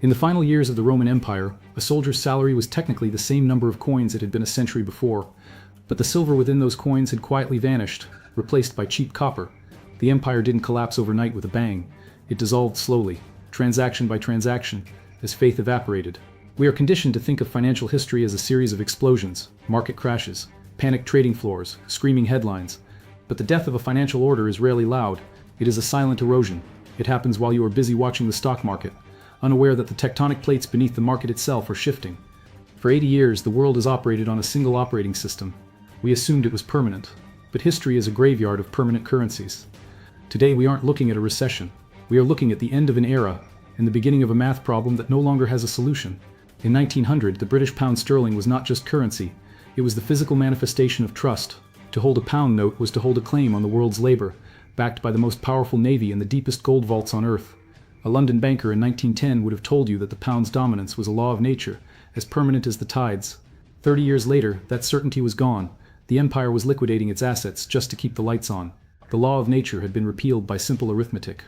In the final years of the Roman Empire, a soldier's salary was technically the same number of coins it had been a century before, but the silver within those coins had quietly vanished, replaced by cheap copper. The empire didn't collapse overnight with a bang. It dissolved slowly, transaction by transaction, as faith evaporated. We are conditioned to think of financial history as a series of explosions, market crashes, panicked trading floors, screaming headlines. But the death of a financial order is rarely loud. It is a silent erosion. It happens while you are busy watching the stock market, unaware that the tectonic plates beneath the market itself are shifting. For 80 years, the world has operated on a single operating system. We assumed it was permanent, but history is a graveyard of permanent currencies. Today, we aren't looking at a recession. We are looking at the end of an era and the beginning of a math problem that no longer has a solution. In 1900, the British pound sterling was not just currency. It was the physical manifestation of trust. To hold a pound note was to hold a claim on the world's labor, backed by the most powerful navy and the deepest gold vaults on earth. A London banker in 1910 would have told you that the pound's dominance was a law of nature, as permanent as the tides. 30 years later, that certainty was gone. The empire was liquidating its assets just to keep the lights on. The law of nature had been repealed by simple arithmetic.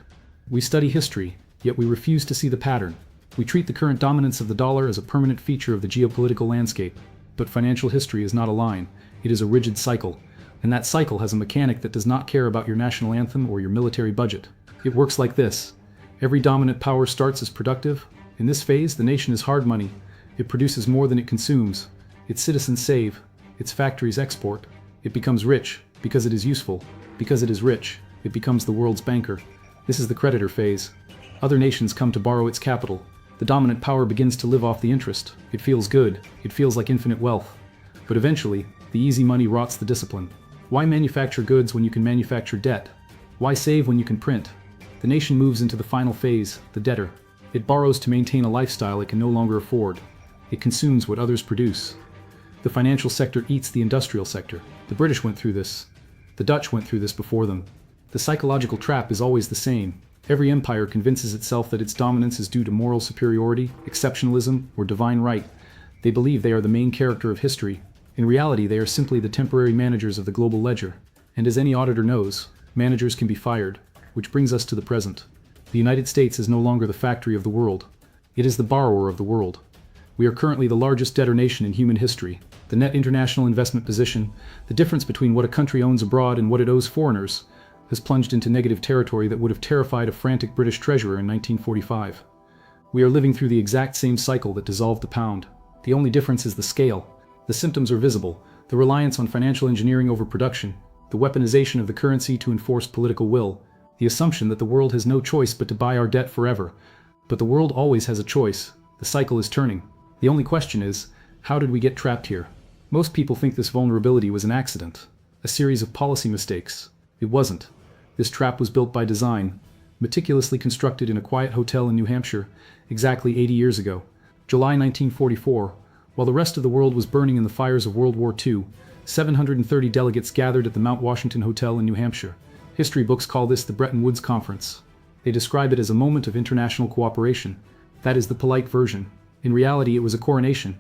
We study history, yet we refuse to see the pattern. We treat the current dominance of the dollar as a permanent feature of the geopolitical landscape. But financial history is not a line. It is a rigid cycle. And that cycle has a mechanic that does not care about your national anthem or your military budget. It works like this. Every dominant power starts as productive. In this phase, the nation is hard money. It produces more than it consumes. Its citizens save. Its factories export. It becomes rich because it is useful. Because it is rich, it becomes the world's banker. This is the creditor phase. Other nations come to borrow its capital. The dominant power begins to live off the interest. It feels good. It feels like infinite wealth. But eventually, the easy money rots the discipline. Why manufacture goods when you can manufacture debt? Why save when you can print? The nation moves into the final phase, the debtor. It borrows to maintain a lifestyle it can no longer afford. It consumes what others produce. The financial sector eats the industrial sector. The British went through this. The Dutch went through this before them. The psychological trap is always the same. Every empire convinces itself that its dominance is due to moral superiority, exceptionalism, or divine right. They believe they are the main character of history. In reality, they are simply the temporary managers of the global ledger. And as any auditor knows, managers can be fired. Which brings us to the present. The United States is no longer the factory of the world. It is the borrower of the world. We are currently the largest debtor nation in human history. The net international investment position, the difference between what a country owns abroad and what it owes foreigners, has plunged into negative territory that would have terrified a frantic British treasurer in 1945. We are living through the exact same cycle that dissolved the pound. The only difference is the scale. The symptoms are visible. The reliance on financial engineering over production, the weaponization of the currency to enforce political will, the assumption that the world has no choice but to buy our debt forever. But the world always has a choice. The cycle is turning. The only question is, how did we get trapped here? Most people think this vulnerability was an accident, a series of policy mistakes. It wasn't. This trap was built by design, meticulously constructed in a quiet hotel in New Hampshire, exactly 80 years ago, July 1944, while the rest of the world was burning in the fires of World War II. 730 delegates gathered at the Mount Washington Hotel in New Hampshire. History books call this the Bretton Woods Conference. They describe it as a moment of international cooperation. That is the polite version. In reality, it was a coronation.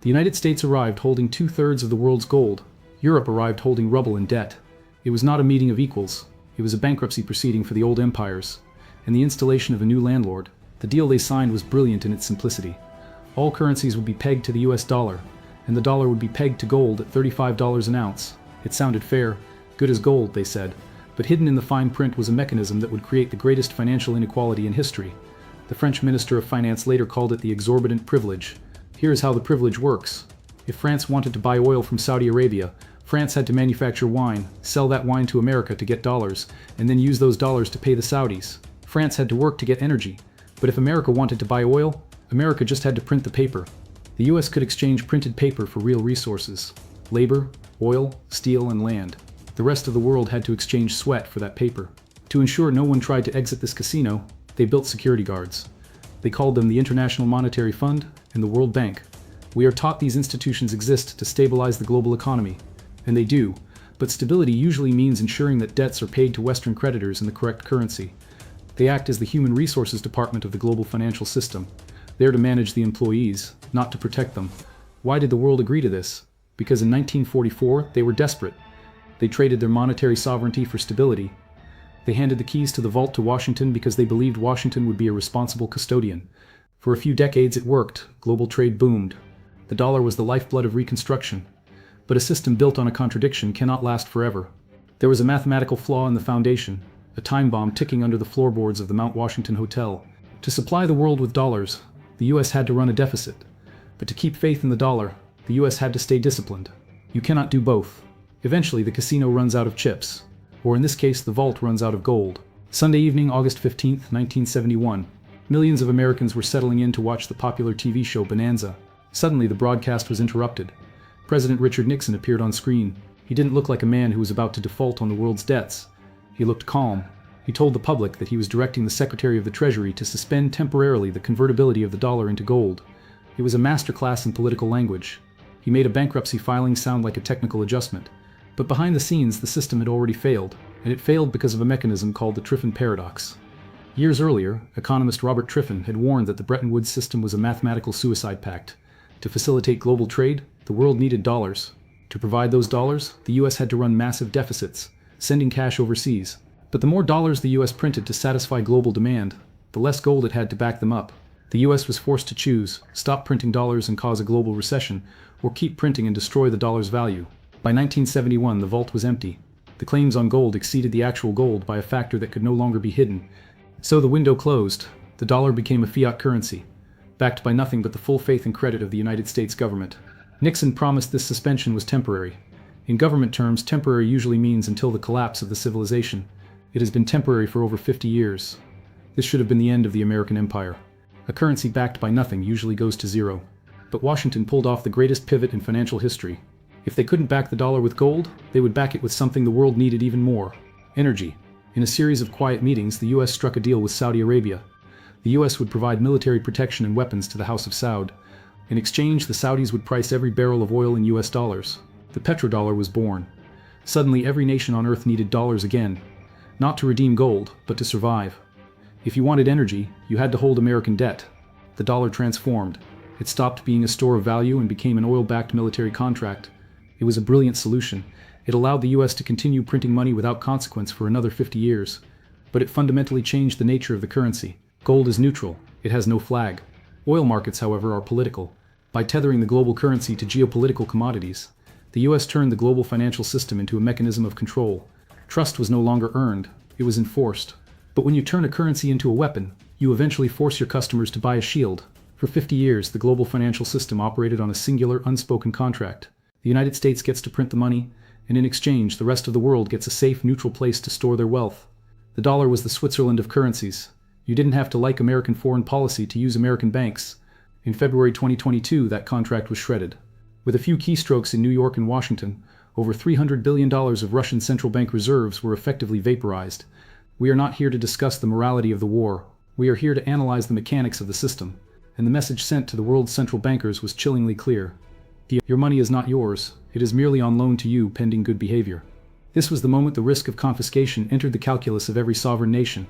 The United States arrived holding 2/3 of the world's gold. Europe arrived holding rubble and debt. It was not a meeting of equals. It was a bankruptcy proceeding for the old empires, and the installation of a new landlord. The deal they signed was brilliant in its simplicity. All currencies would be pegged to the US dollar, and the dollar would be pegged to gold at $35 an ounce. It sounded fair, good as gold, they said. But hidden in the fine print was a mechanism that would create the greatest financial inequality in history. The French Minister of Finance later called it the exorbitant privilege. Here is how the privilege works. If France wanted to buy oil from Saudi Arabia, France had to manufacture wine, sell that wine to America to get dollars, and then use those dollars to pay the Saudis. France had to work to get energy. But if America wanted to buy oil, America just had to print the paper. The US could exchange printed paper for real resources: labor, oil, steel, and land. The rest of the world had to exchange sweat for that paper. To ensure no one tried to exit this casino, they built security guards. They called them the International Monetary Fund and the World Bank. We are taught these institutions exist to stabilize the global economy. And they do, but stability usually means ensuring that debts are paid to Western creditors in the correct currency. They act as the human resources department of the global financial system. They are to manage the employees, not to protect them. Why did the world agree to this? Because in 1944, they were desperate. They traded their monetary sovereignty for stability. They handed the keys to the vault to Washington because they believed Washington would be a responsible custodian. For a few decades it worked, global trade boomed. The dollar was the lifeblood of Reconstruction. But a system built on a contradiction cannot last forever. There was a mathematical flaw in the foundation, a time bomb ticking under the floorboards of the Mount Washington Hotel. To supply the world with dollars, the US had to run a deficit. But to keep faith in the dollar, the US had to stay disciplined. You cannot do both. Eventually the casino runs out of chips, or in this case the vault runs out of gold. Sunday evening, August 15, 1971. Millions of Americans were settling in to watch the popular TV show Bonanza. Suddenly the broadcast was interrupted. President Richard Nixon appeared on screen. He didn't look like a man who was about to default on the world's debts. He looked calm. He told the public that he was directing the Secretary of the Treasury to suspend temporarily the convertibility of the dollar into gold. It was a masterclass in political language. He made a bankruptcy filing sound like a technical adjustment. But behind the scenes, the system had already failed, and it failed because of a mechanism called the Triffin paradox. Years earlier, economist Robert Triffin had warned that the Bretton Woods system was a mathematical suicide pact. To facilitate global trade, the world needed dollars. To provide those dollars, the US had to run massive deficits, sending cash overseas. But the more dollars the US printed to satisfy global demand, the less gold it had to back them up. The US was forced to choose: stop printing dollars and cause a global recession, or keep printing and destroy the dollar's value. By 1971, the vault was empty. The claims on gold exceeded the actual gold by a factor that could no longer be hidden. So the window closed. The dollar became a fiat currency, backed by nothing but the full faith and credit of the United States government. Nixon promised this suspension was temporary. In government terms, temporary usually means until the collapse of the civilization. It has been temporary for over 50 years. This should have been the end of the American empire. A currency backed by nothing usually goes to zero. But Washington pulled off the greatest pivot in financial history. If they couldn't back the dollar with gold, they would back it with something the world needed even more: energy. In a series of quiet meetings, the US struck a deal with Saudi Arabia. The US would provide military protection and weapons to the House of Saud. In exchange, the Saudis would price every barrel of oil in US dollars. The petrodollar was born. Suddenly, every nation on earth needed dollars again. Not to redeem gold, but to survive. If you wanted energy, you had to hold American debt. The dollar transformed. It stopped being a store of value and became an oil-backed military contract. It was a brilliant solution. It allowed the US to continue printing money without consequence for another 50 years. But it fundamentally changed the nature of the currency. Gold is neutral. It has no flag. Oil markets, however, are political. By tethering the global currency to geopolitical commodities, the US turned the global financial system into a mechanism of control. Trust was no longer earned. It was enforced. But when you turn a currency into a weapon, you eventually force your customers to buy a shield. For 50 years, the global financial system operated on a singular, unspoken contract. The United States gets to print the money, and in exchange, the rest of the world gets a safe, neutral place to store their wealth. The dollar was the Switzerland of currencies. You didn't have to like American foreign policy to use American banks. In February 2022, that contract was shredded. With a few keystrokes in New York and Washington, over $300 billion of Russian central bank reserves were effectively vaporized. We are not here to discuss the morality of the war. We are here to analyze the mechanics of the system. And the message sent to the world's central bankers was chillingly clear. Your money is not yours. It is merely on loan to you pending good behavior. This was the moment the risk of confiscation entered the calculus of every sovereign nation.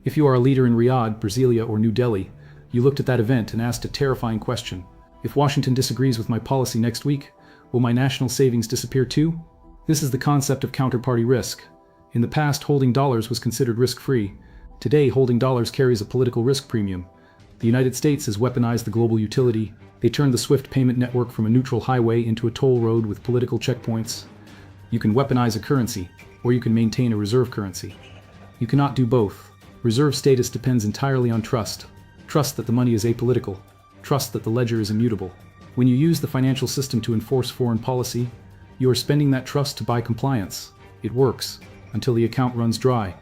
If you are a leader in Riyadh, Brasilia, or New Delhi, you looked at that event and asked a terrifying question. If Washington disagrees with my policy next week, will my national savings disappear too? This is the concept of counterparty risk. In the past, holding dollars was considered risk-free. Today, holding dollars carries a political risk premium. The United States has weaponized the global utility. They turned the SWIFT payment network from a neutral highway into a toll road with political checkpoints. You can weaponize a currency, or you can maintain a reserve currency. You cannot do both. Reserve status depends entirely on trust. Trust that the money is apolitical. Trust that the ledger is immutable. When you use the financial system to enforce foreign policy, you are spending that trust to buy compliance. It works, until the account runs dry.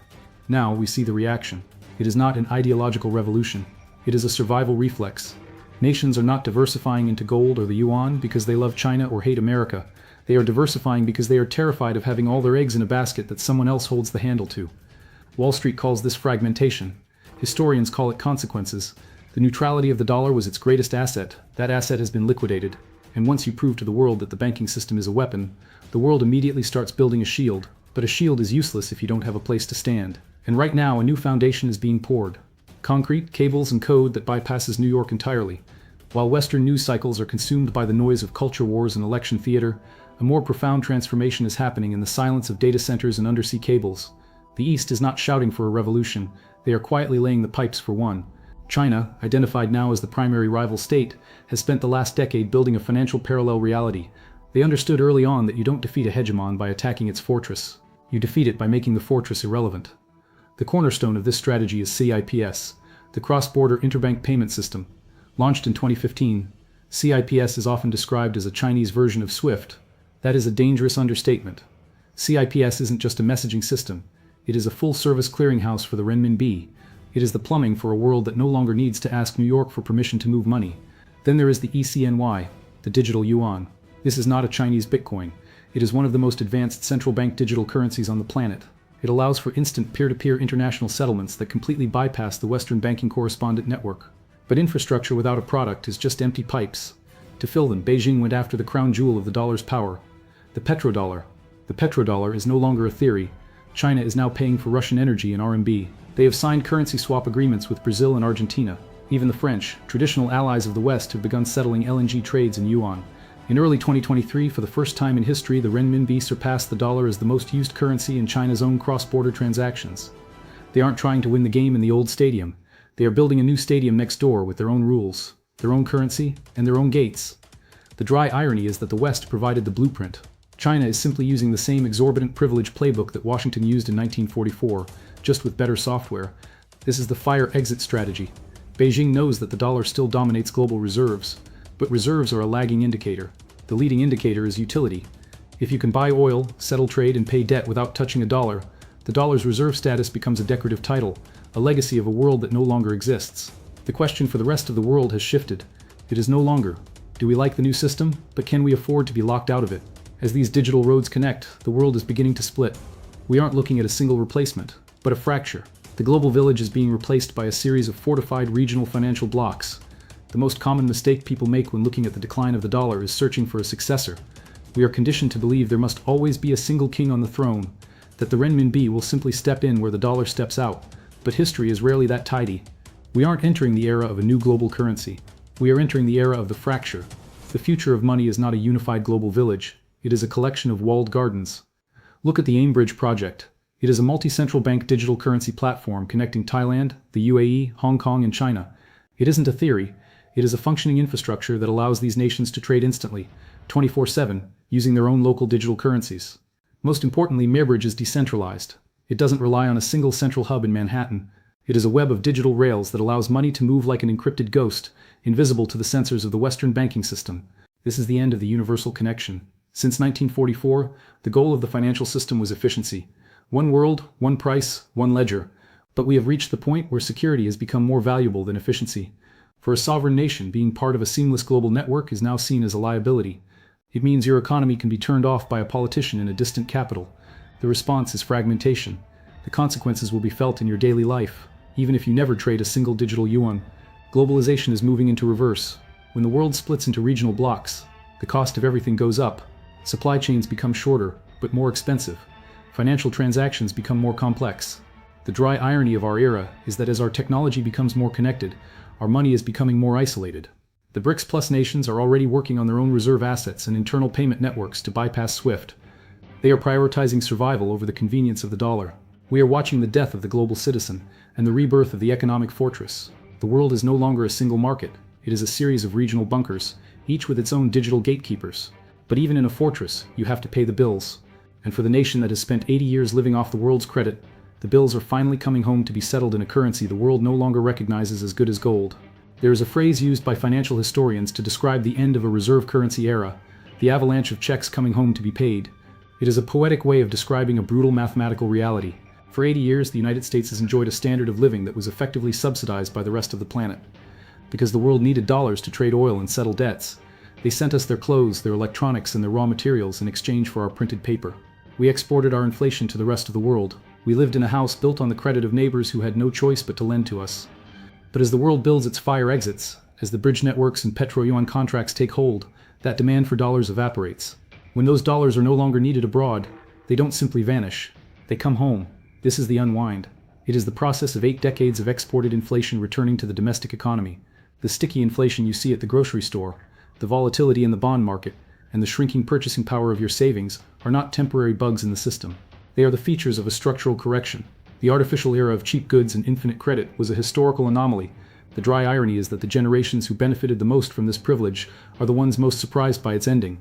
Now we see the reaction. It is not an ideological revolution. It is a survival reflex. Nations are not diversifying into gold or the yuan because they love China or hate America. They are diversifying because they are terrified of having all their eggs in a basket that someone else holds the handle to. Wall Street calls this fragmentation. Historians call it consequences. The neutrality of the dollar was its greatest asset. That asset has been liquidated. And once you prove to the world that the banking system is a weapon, the world immediately starts building a shield. But a shield is useless if you don't have a place to stand. And right now, a new foundation is being poured. Concrete, cables, and code that bypasses New York entirely. While Western news cycles are consumed by the noise of culture wars and election theater, a more profound transformation is happening in the silence of data centers and undersea cables. The East is not shouting for a revolution. They are quietly laying the pipes for one. China, identified now as the primary rival state, has spent the last decade building a financial parallel reality. They understood early on that you don't defeat a hegemon by attacking its fortress. You defeat it by making the fortress irrelevant. The cornerstone of this strategy is CIPS, the Cross-Border Interbank Payment System. Launched in 2015, CIPS is often described as a Chinese version of SWIFT. That is a dangerous understatement. CIPS isn't just a messaging system. It is a full-service clearinghouse for the renminbi. It is the plumbing for a world that no longer needs to ask New York for permission to move money. Then there is the ECNY, the digital yuan. This is not a Chinese Bitcoin. It is one of the most advanced central bank digital currencies on the planet. It allows for instant peer-to-peer international settlements that completely bypass the Western banking correspondent network. But infrastructure without a product is just empty pipes. To fill them, Beijing went after the crown jewel of the dollar's power, the petrodollar. The petrodollar is no longer a theory. China is now paying for Russian energy in RMB. They have signed currency swap agreements with Brazil and Argentina. Even the French, traditional allies of the West, have begun settling LNG trades in yuan. In early 2023, for the first time in history, the renminbi surpassed the dollar as the most used currency in China's own cross-border transactions. They aren't trying to win the game in the old stadium. They are building a new stadium next door with their own rules, their own currency, and their own gates. The dry irony is that the West provided the blueprint. China is simply using the same exorbitant privilege playbook that Washington used in 1944, just with better software. This is the fire exit strategy. Beijing knows that the dollar still dominates global reserves, but reserves are a lagging indicator. The leading indicator is utility. If you can buy oil, settle trade, and pay debt without touching a dollar, the dollar's reserve status becomes a decorative title, a legacy of a world that no longer exists. The question for the rest of the world has shifted. It is no longer, do we like the new system, but can we afford to be locked out of it? As these digital roads connect, the world is beginning to split. We aren't looking at a single replacement, but a fracture. The global village is being replaced by a series of fortified regional financial blocks. The most common mistake people make when looking at the decline of the dollar is searching for a successor. We are conditioned to believe there must always be a single king on the throne, that the renminbi will simply step in where the dollar steps out, but history is rarely that tidy. We aren't entering the era of a new global currency. We are entering the era of the fracture. The future of money is not a unified global village. It is a collection of walled gardens. Look at the AIM-Bridge project. It is a multi-central bank digital currency platform connecting Thailand, the UAE, Hong Kong, and China. It isn't a theory. It is a functioning infrastructure that allows these nations to trade instantly, 24/7, using their own local digital currencies. Most importantly, AIM-Bridge is decentralized. It doesn't rely on a single central hub in Manhattan. It is a web of digital rails that allows money to move like an encrypted ghost, invisible to the sensors of the Western banking system. This is the end of the universal connection. Since 1944, the goal of the financial system was efficiency. One world, one price, one ledger. But we have reached the point where security has become more valuable than efficiency. For a sovereign nation, being part of a seamless global network is now seen as a liability. It means your economy can be turned off by a politician in a distant capital. The response is fragmentation. The consequences will be felt in your daily life, even if you never trade a single digital yuan. Globalization is moving into reverse. When the world splits into regional blocks, the cost of everything goes up. Supply chains become shorter, but more expensive. Financial transactions become more complex. The dry irony of our era is that as our technology becomes more connected, our money is becoming more isolated. The BRICS Plus nations are already working on their own reserve assets and internal payment networks to bypass SWIFT. They are prioritizing survival over the convenience of the dollar. We are watching the death of the global citizen and the rebirth of the economic fortress. The world is no longer a single market. It is a series of regional bunkers, each with its own digital gatekeepers. But even in a fortress, you have to pay the bills. And for the nation that has spent 80 years living off the world's credit, the bills are finally coming home to be settled in a currency the world no longer recognizes as good as gold. There is a phrase used by financial historians to describe the end of a reserve currency era, the avalanche of checks coming home to be paid. It is a poetic way of describing a brutal mathematical reality. For 80 years, the United States has enjoyed a standard of living that was effectively subsidized by the rest of the planet. Because the world needed dollars to trade oil and settle debts, they sent us their clothes, their electronics, and their raw materials in exchange for our printed paper. We exported our inflation to the rest of the world. We lived in a house built on the credit of neighbors who had no choice but to lend to us. But as the world builds its fire exits, as the bridge networks and petro-yuan contracts take hold, that demand for dollars evaporates. When those dollars are no longer needed abroad, they don't simply vanish. They come home. This is the unwind. It is the process of 8 decades of exported inflation returning to the domestic economy. The sticky inflation you see at the grocery store, the volatility in the bond market, and the shrinking purchasing power of your savings are not temporary bugs in the system. They are the features of a structural correction. The artificial era of cheap goods and infinite credit was a historical anomaly, The dry irony is that the generations who benefited the most from this privilege are the ones most surprised by its ending.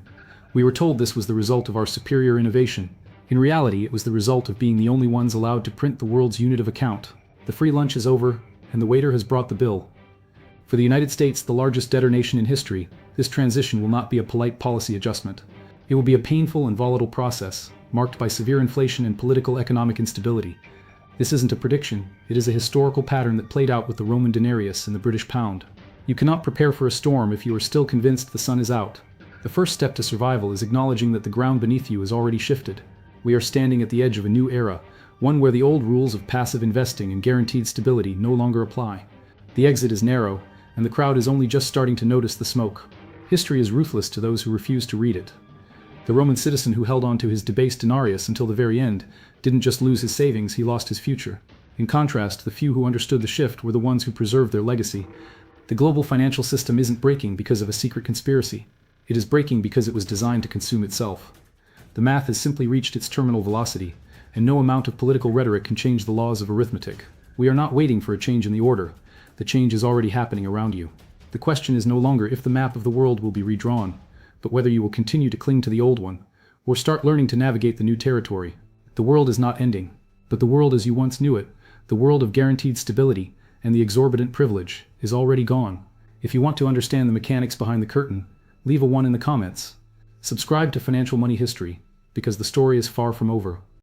We were told this was the result of our superior innovation. In reality, it was the result of being the only ones allowed to print the world's unit of account. The free lunch is over, and the waiter has brought the bill. For the United States, the largest debtor nation in history, this transition will not be a polite policy adjustment. It will be a painful and volatile process, marked by severe inflation and political economic instability. This isn't a prediction, it is a historical pattern that played out with the Roman denarius and the British pound. You cannot prepare for a storm if you are still convinced the sun is out. The first step to survival is acknowledging that the ground beneath you has already shifted. We are standing at the edge of a new era, one where the old rules of passive investing and guaranteed stability no longer apply. The exit is narrow, and the crowd is only just starting to notice the smoke. History is ruthless to those who refuse to read it. The Roman citizen who held on to his debased denarius until the very end didn't just lose his savings, he lost his future. In contrast, the few who understood the shift were the ones who preserved their legacy. The global financial system isn't breaking because of a secret conspiracy. It is breaking because it was designed to consume itself. The math has simply reached its terminal velocity, and no amount of political rhetoric can change the laws of arithmetic. We are not waiting for a change in the order. The change is already happening around you. The question is no longer if the map of the world will be redrawn, but whether you will continue to cling to the old one, or start learning to navigate the new territory. The world is not ending, but the world as you once knew it, the world of guaranteed stability and the exorbitant privilege, is already gone. If you want to understand the mechanics behind the curtain, leave a 1 in the comments. Subscribe to Financial Money History, because the story is far from over.